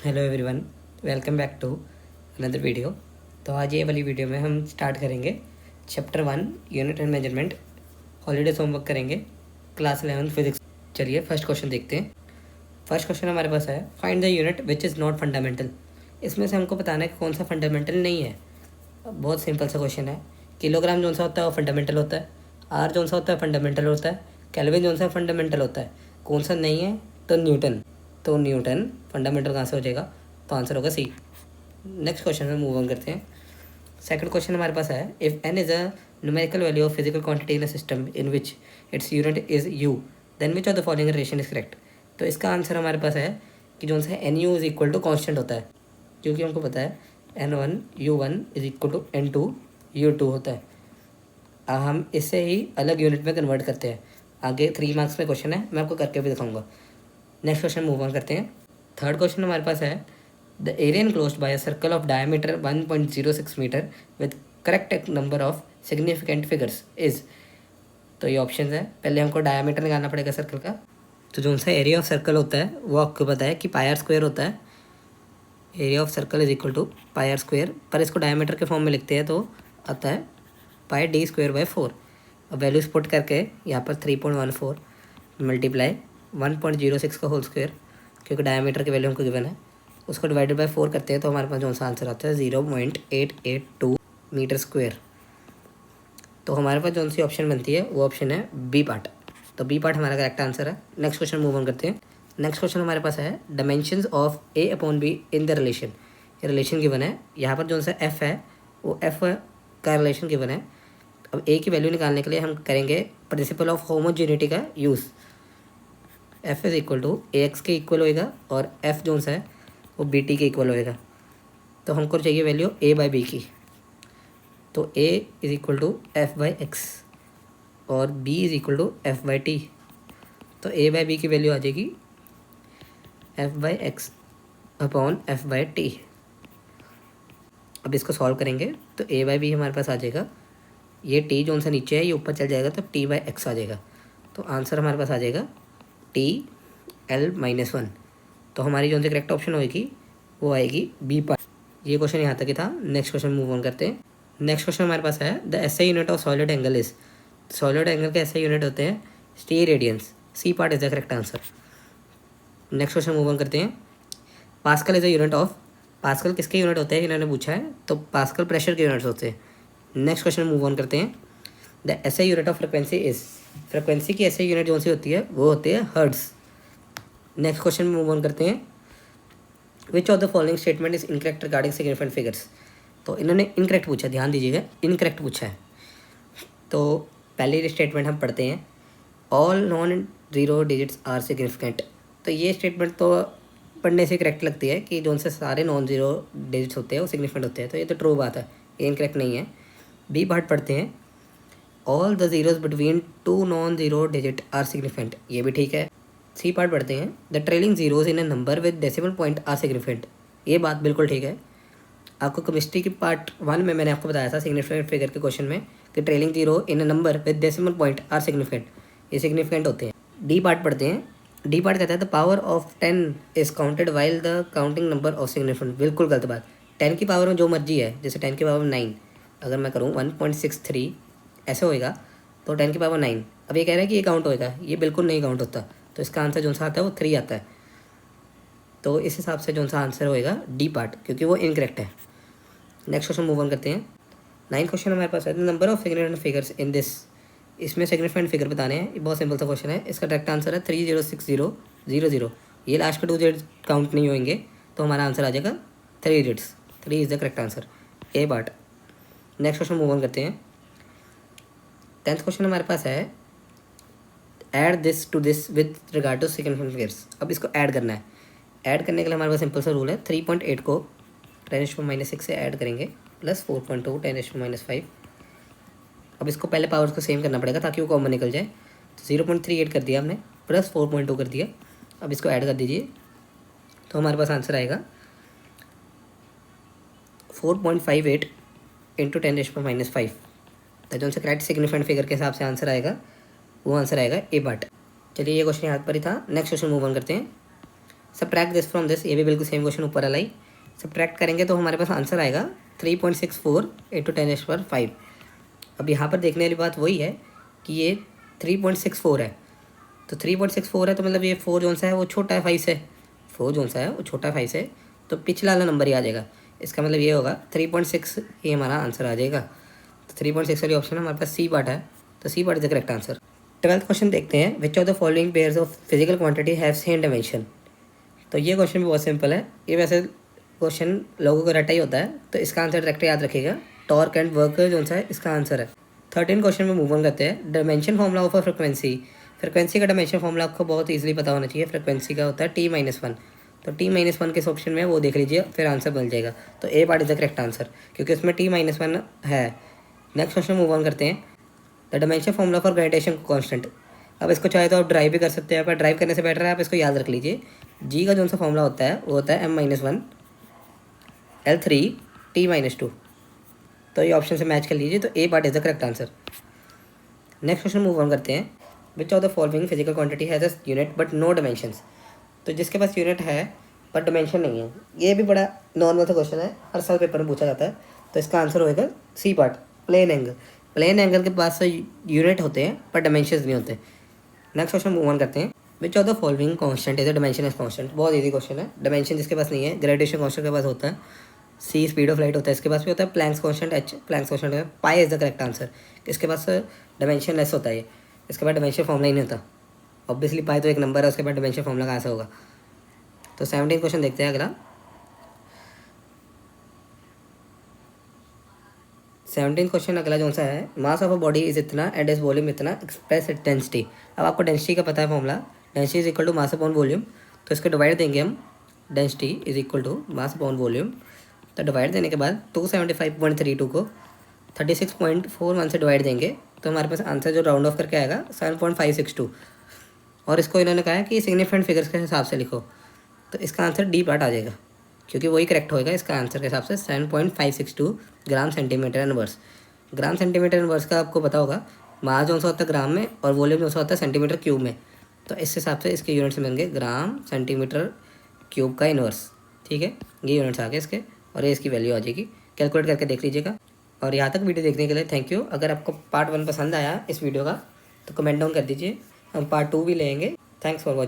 Hello everyone, welcome back to another video. तो आज ये वाली वीडियो में हम स्टार्ट करेंगे chapter 1 unit and measurement. Holidays homework करेंगे क्लास 11 फिजिक्स। चलिए फर्स्ट क्वेश्चन देखते हैं। फर्स्ट क्वेश्चन हमारे पास है, find the unit which is not fundamental. इसमें से हमको बताना है कि कौन सा फंडामेंटल नहीं है। बहुत सिंपल सा क्वेश्चन है। किलोग्राम जो सा होता है वो फंडामेंटल होता है, आर जो सा होता है फंडामेंटल होता है, केल्विन जो सा फंडामेंटल होता है। कौन सा नहीं है? तो न्यूटन। तो न्यूटन फंडामेंटल कहाँ से हो जाएगा? तो आंसर होगा सी। नेक्स्ट क्वेश्चन में मूव ऑन करते हैं। सेकंड क्वेश्चन हमारे पास है, if N is a numerical value of physical quantity in a system in which its unit is U, then which of the following relation is correct. तो इसका answer हमारे पास है कि जो सा N U is equal to constant होता है, क्योंकि हमको पता है N one U one is equal to N two U two होता है। अब हम इससे ही अलग यूनिट में कन्वर्ट करते हैं। आगे 3 मार्क्स में क्वेश्चन है, मैं आपको करके भी दिखाऊंगा। नेक्स्ट क्वेश्चन मूव ऑन करते हैं। थर्ड क्वेश्चन हमारे पास है, the area enclosed by a circle of diameter 1.06 metre with correct number of significant figures is। तो ये ऑप्शन है। पहले हमको डायमीटर निकालना पड़ेगा सर्कल का। तो जो सा एरिया ऑफ सर्कल होता है वो आपको पता है कि पाई आर स्क्वायर होता है। Area of circle is equal to pi R square, पर इसको डायमीटर के फॉर्म में लिखते हैं तो आता है पाई डी स्क्वायर बाई 4। अब वैल्यूज पुट करके यहाँ पर 3.14 मल्टीप्लाई 1.06 का होल स्क्वायर, क्योंकि डायमीटर की वैल्यू हमको गिवन है, उसको डिवाइडेड बाय 4 करते हैं तो हमारे पास जो सा आंसर आता है 0.882 मीटर स्क्वायर। तो हमारे पास जो सी ऑप्शन बनती है वो ऑप्शन है बी पार्ट। तो बी पार्ट हमारा करेक्ट आंसर है। नेक्स्ट क्वेश्चन मूव ऑन करते हैं। नेक्स्ट क्वेश्चन हमारे पास है, dimensions of A upon be in the relation. ये रिलेशन गिवन है। यहाँ पर जो सा एफ है वो एफ का रिलेशन गिवन है। अब ए की वैल्यू निकालने के लिए हम करेंगे प्रिंसिपल ऑफ होमोजेनिटी का use. F is equal to A X के इक्वल होएगा और एफ जो सा है वो बी टी के इक्वल होएगा। तो हमको चाहिए वैल्यू ए बाई बी की। तो A is equal to F by X और B is equal to F by T. तो ए बाई बी की वैल्यू आ जाएगी F by X upon F by T. अब इसको सॉल्व करेंगे तो ए बाई बी हमारे पास आ जाएगा, ये टी जो सा नीचे है ये ऊपर चल जाएगा तो टी बाई एक्स आ जाएगा। तो आंसर हमारे पास आ जाएगा टी एल माइनस 1। तो हमारी जो सी करेक्ट ऑप्शन होगी वो आएगी बी पार्ट। ये क्वेश्चन यहाँ तक ही था। नेक्स्ट क्वेश्चन मूव ऑन करते हैं। नेक्स्ट क्वेश्चन हमारे पास है, the SI unit of solid angle is. Solid angle के एसआई यूनिट होते हैं steradians. C part is the correct answer. Next question move on करते हैं। Pascal is a unit of. Pascal किसके unit होते हैं इन्होंने पूछा है, तो पास्कल प्रेशर के यूनिट्स होते हैं। नेक्स्ट क्वेश्चन मूव ऑन करते हैं। The SI unit of frequency is. Frequency की एसआई यूनिट जो सी होती है वो होती है hertz. Next question move on करते हैं। Which of the following statement is incorrect regarding significant figures. तो इन्होंने इनकरेक्ट पूछा, ध्यान दीजिएगा, इनकरेक्ट पूछा है। तो पहले स्टेटमेंट हम पढ़ते हैं, all non zero digits are significant. तो ये स्टेटमेंट तो पढ़ने से करेक्ट लगती है कि जो उनसे सारे नॉन जीरो डिजिट्स होते हैं वो सिग्निफिकेंट होते हैं। तो ये तो ट्रू बात है, ये इनकरेक्ट नहीं है। बी पार्ट पढ़ते हैं, all the zeros between two non zero digit are significant. ये भी ठीक है। सी पार्ट पढ़ते हैं, the trailing zeros in a number with decimal point are significant. ये बात बिल्कुल ठीक है। आपको केमिस्ट्री की पार्ट 1 में मैंने आपको बताया था सिग्निफिकेंट फिगर के क्वेश्चन में कि trailing zero in a number with decimal point are significant, ये सिग्निफिकेंट होते हैं। डी पार्ट पढ़ते हैं। डी पार्ट कहता है, the power of 10 is counted while the counting number of significant. बिल्कुल गलत बात। 10 की पावर में जो मर्जी है, जैसे 10 की पावर 9 अगर मैं करूँ 1.63 ऐसे होएगा तो 10 की पावर 9। अब ये कह रहा है कि ये काउंट होएगा, ये बिल्कुल नहीं काउंट होता। तो इसका आंसर जो सा आता है वो 3 आता है। तो इस हिसाब से जो सा आंसर होएगा डी पार्ट, क्योंकि वो इनकरेक्ट है। नेक्स्ट क्वेश्चन मूव ऑन करते हैं। 9 क्वेश्चन हमारे पास है, number of significant figures in this. इसमें सिग्निफिकेंट फिगर बताने हैं। ये बहुत सिंपल सा क्वेश्चन है। इसका डायरेक्ट आंसर है 306000। ये लास्ट के 2 डिजिट काउंट नहीं होंगे तो हमारा आंसर आ जाएगा 3 digits. 3 is the correct answer, A part. Next question move on करते हैं। 10th क्वेश्चन हमारे पास है, add this to this with regard to significant figures. अब इसको ऐड करना है। ऐड करने के लिए हमारे पास सिंपल सा रूल है, 3.8 को 10⁻⁻6 से ऐड करेंगे प्लस 4.2 10⁻⁵। अब इसको पहले पावर्स को सेम करना पड़ेगा ताकि वो कॉमन निकल जाए। तो 0.38 कर दिया हमने, प्लस 4.2 कर दिया। अब इसको ऐड कर दीजिए तो हमारे पास आंसर आएगा 4.58 इंटू 10⁻⁵। तो जो सा करेक्ट सिग्निफिकेंट फिगर के हिसाब से आंसर आएगा वो आंसर आएगा ए पार्ट। चलिए ये क्वेश्चन यहाँ पर ही था। नेक्स्ट क्वेश्चन मूव ऑन करते हैं। सब्ट्रैक्ट दिस फ्रॉम दिस, ये भी बिल्कुल सेम क्वेश्चन ऊपर वाला ही। सब्ट्रैक्ट करेंगे तो हमारे पास आंसर आएगा 3.64 × 10⁵ अब यहाँ पर देखने वाली बात वही है कि ये 3.64 है, तो 3.64 है तो मतलब ये 4 जोन सा है वो छोटा है 5 से, 4 जोन सा है वो छोटा है 5 से, तो पिछला वाला नंबर ही आ जाएगा। इसका मतलब ये होगा 3.6, ये हमारा आंसर आ जाएगा। तो 3.6 वाली ऑप्शन हमारे पास सी पार्ट है, तो C part is the correct answer. 12th question देखते हैं, which of the following pairs of physical quantity have same dimension. तो ये क्वेश्चन भी बहुत सिंपल है, ये वैसे क्वेश्चन लोगों को रटा ही होता है, तो इसका आंसर डायरेक्ट याद रखिएगा, टॉर्क एंड वर्क जो सा है इसका आंसर है। 13 क्वेश्चन में मूव ऑन करते हैं, dimension formula of a frequency. Frequency का डायमेंशन फॉर्मूला आपको बहुत ईजिली पता होना चाहिए, फ्रिक्वेंसी का होता है T-1, तो T-1 किस ऑप्शन में है वो देख लीजिए, फिर आंसर बन जाएगा। तो A part is the correct answer, क्योंकि उसमें T-1 है। नेक्स्ट क्वेश्चन मूव ऑन करते हैं, the dimension formula for gravitation constant. अब इसको चाहे तो आप ड्राइव भी कर सकते हैं, पर ड्राइव करने से बेटर है आप इसको याद रख लीजिए। जी का जो सा फॉर्मूला होता है वो होता है M-1 L3 T-2, तो ये ऑप्शन से मैच कर लीजिए, तो A part is the correct answer. Next question move on करते हैं, which of the following physical quantity has a unit but no dimensions. तो जिसके पास यूनिट है पर डायमेंशन नहीं है, ये भी बड़ा नॉर्मल सा क्वेश्चन है, हर साल पेपर में पूछा जाता है, तो इसका आंसर होएगा C part, plane angle. Plane angle के पास यूनिट होते हैं पर डायमेंशंस नहीं होते। नेक्स्ट क्वेश्चन मूव ऑन करते हैं, which of the following constant is the dimensionless constant. बहुत इजी क्वेश्चन है, डायमेंशन जिसके पास नहीं है, ग्रेविटेशन कांस्टेंट के पास होता है, सी स्पीड ऑफ लाइट होता है, इसके पास भी होता है, Planck's constant H, Planck's constant है, pi is the correct answer. इसके पास डायमेंशन लेस होता है, इसके बाद डायमेंशन फॉर्मूला ही नहीं होता, ऑब्वियसली पाई तो एक नंबर है, उसके बाद डायमेंशन फॉर्मूला कहाँ से होगा। तो 17 क्वेश्चन देखते हैं अगला। 17 क्वेश्चन अगला जो सा है, mass of a body is इतना एंड इज वॉल्यूम इतना, एक्सप्रेस इट डेंसिटी। अब आपको डेंसिटी का पता है formula, density is equal to mass upon volume, तो इसको डिवाइड देंगे हम, density is equal to mass upon volume, तो डिवाइड देने के बाद 275.32 को 36.41 से डिवाइड देंगे, तो हमारे पास आंसर जो राउंड ऑफ करके आएगा 7.562, और इसको इन्होंने कहा है कि सिग्निफिकेंट फिगर्स के हिसाब से लिखो, तो इसका आंसर डी पार्ट आ जाएगा, क्योंकि वही करेक्ट होएगा इसका आंसर के हिसाब से। 7.562 gram centimetre inverse. Gram centimetre inverse का आपको पता होगा, मास जो सा होता है ग्राम में और वॉल्यूम जो सा होता है सेंटीमीटर क्यूब में, तो इस हिसाब से इसके यूनिट्स मिलेंगे ग्राम सेंटीमीटर क्यूब का इनवर्स। ठीक है, ये यूनिट्स आ गए इसके, और ये इसकी वैल्यू आ जाएगी, कैलकुलेट करके देख लीजिएगा। और यहाँ तक वीडियो देखने के लिए थैंक यू। अगर आपको पार्ट 1 पसंद आया इस वीडियो का तो कमेंट डाउन कर दीजिए, हम पार्ट 2 भी लेंगे। Thanks for watching.